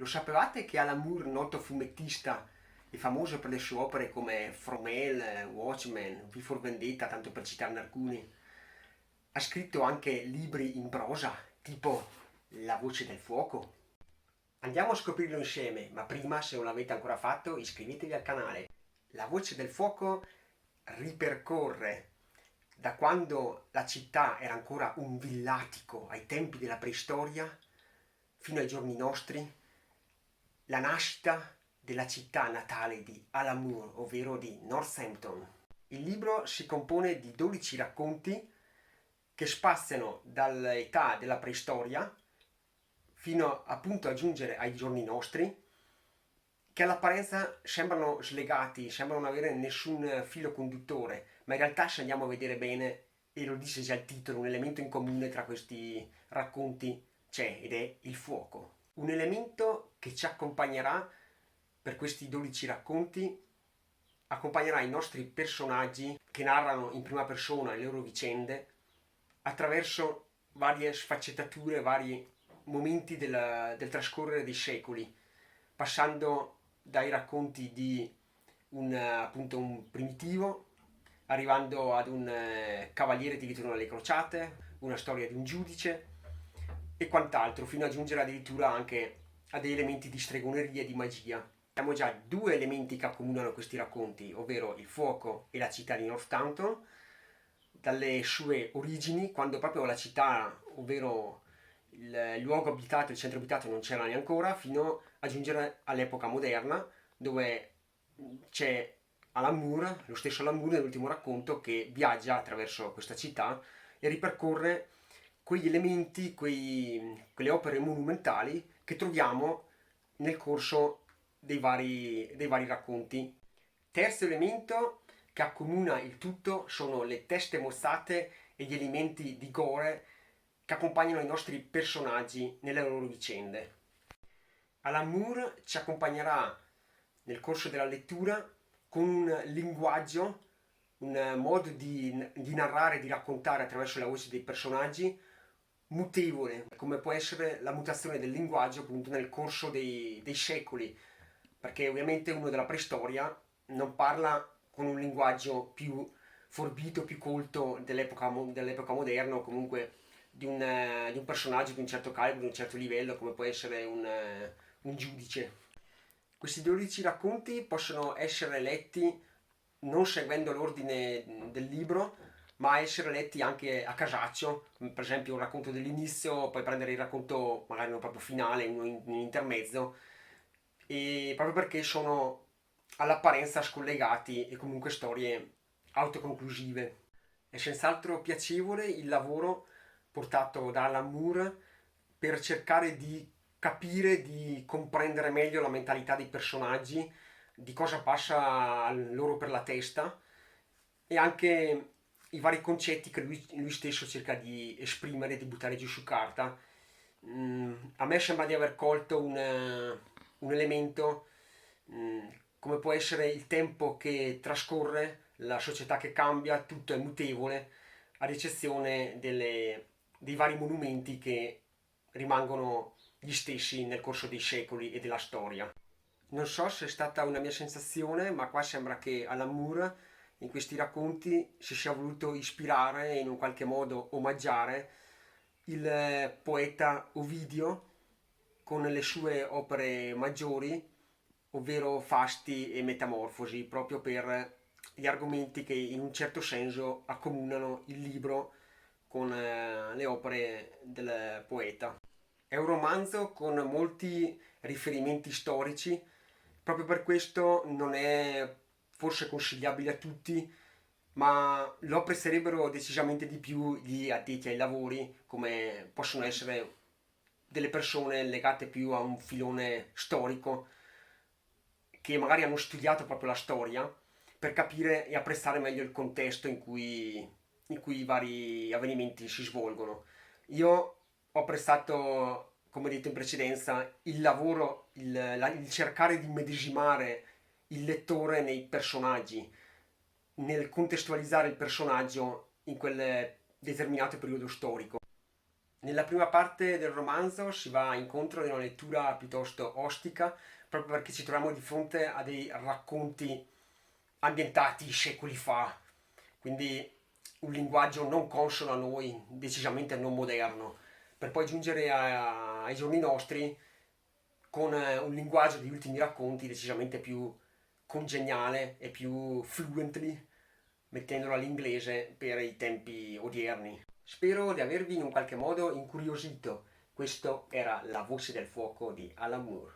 Lo sapevate che Alan Moore, noto fumettista e famoso per le sue opere come From Hell, Watchmen, V for Vendetta, tanto per citarne alcuni, ha scritto anche libri in prosa, tipo La voce del fuoco? Andiamo a scoprirlo insieme, ma prima, se non l'avete ancora fatto, iscrivetevi al canale. La voce del fuoco ripercorre da quando la città era ancora un villatico ai tempi della preistoria fino ai giorni nostri, la nascita della città natale di Alan Moore, ovvero di Northampton. Il libro si compone di 12 racconti che spaziano dall'età della preistoria fino appunto a giungere ai giorni nostri, che all'apparenza sembrano slegati, sembrano non avere nessun filo conduttore, ma in realtà se andiamo a vedere bene, e lo dice già il titolo, un elemento in comune tra questi racconti c'è ed è il fuoco. Un elemento che ci accompagnerà per questi 12 racconti, accompagnerà i nostri personaggi che narrano in prima persona le loro vicende attraverso varie sfaccettature, vari momenti del trascorrere dei secoli, passando dai racconti di appunto un primitivo, arrivando ad un cavaliere di ritorno alle crociate, una storia di un giudice e quant'altro, fino a giungere addirittura anche a degli elementi di stregoneria e di magia. Abbiamo già due elementi che accomunano questi racconti, ovvero il fuoco e la città di Northampton, dalle sue origini, quando proprio la città, ovvero il luogo abitato, il centro abitato non c'era neanche ancora, fino a giungere all'epoca moderna, dove c'è Alan Moore, lo stesso Alan Moore nell'ultimo racconto, che viaggia attraverso questa città e ripercorre quegli elementi, quelle opere monumentali che troviamo nel corso dei vari racconti. Terzo elemento che accomuna il tutto sono le teste mozzate e gli elementi di gore che accompagnano i nostri personaggi nelle loro vicende. Alan Moore ci accompagnerà nel corso della lettura con un linguaggio, un modo di narrare, di raccontare attraverso la voce dei personaggi mutevole, come può essere la mutazione del linguaggio appunto nel corso dei secoli, perché ovviamente uno della preistoria non parla con un linguaggio più forbito, più colto dell'epoca moderna, o comunque di un personaggio di un certo calibro, di un certo livello, come può essere un giudice. Questi 12 racconti possono essere letti non seguendo l'ordine del libro, ma essere letti anche a casaccio, per esempio un racconto dell'inizio, poi prendere il racconto magari non proprio finale, uno in intermezzo, e proprio perché sono all'apparenza scollegati e comunque storie autoconclusive. È senz'altro piacevole il lavoro portato da Alan Moore per cercare di capire, di comprendere meglio la mentalità dei personaggi, di cosa passa loro per la testa e anche i vari concetti che lui stesso cerca di esprimere, di buttare giù su carta. A me sembra di aver colto un elemento come può essere il tempo che trascorre, la società che cambia, tutto è mutevole, ad eccezione dei vari monumenti che rimangono gli stessi nel corso dei secoli e della storia. Non so se è stata una mia sensazione, ma qua sembra che Alan Moore in questi racconti si sia voluto ispirare e in un qualche modo omaggiare il poeta Ovidio con le sue opere maggiori, ovvero Fasti e Metamorfosi, proprio per gli argomenti che in un certo senso accomunano il libro con le opere del poeta. È un romanzo con molti riferimenti storici, proprio per questo non è forse consigliabile a tutti, ma lo apprezzerebbero decisamente di più gli addetti ai lavori, come possono essere delle persone legate più a un filone storico, che magari hanno studiato proprio la storia per capire e apprezzare meglio il contesto in cui i vari avvenimenti si svolgono. Io ho apprezzato, come detto in precedenza, il lavoro, il cercare di immedesimare il lettore nei personaggi, nel contestualizzare il personaggio in quel determinato periodo storico. Nella prima parte del romanzo si va incontro ad una lettura piuttosto ostica, proprio perché ci troviamo di fronte a dei racconti ambientati secoli fa, quindi un linguaggio non consono a noi, decisamente non moderno, per poi giungere ai giorni nostri con un linguaggio di ultimi racconti decisamente più congeniale e più fluently, mettendolo all'inglese per i tempi odierni. Spero di avervi in un qualche modo incuriosito. Questo era La voce del fuoco di Alan Moore.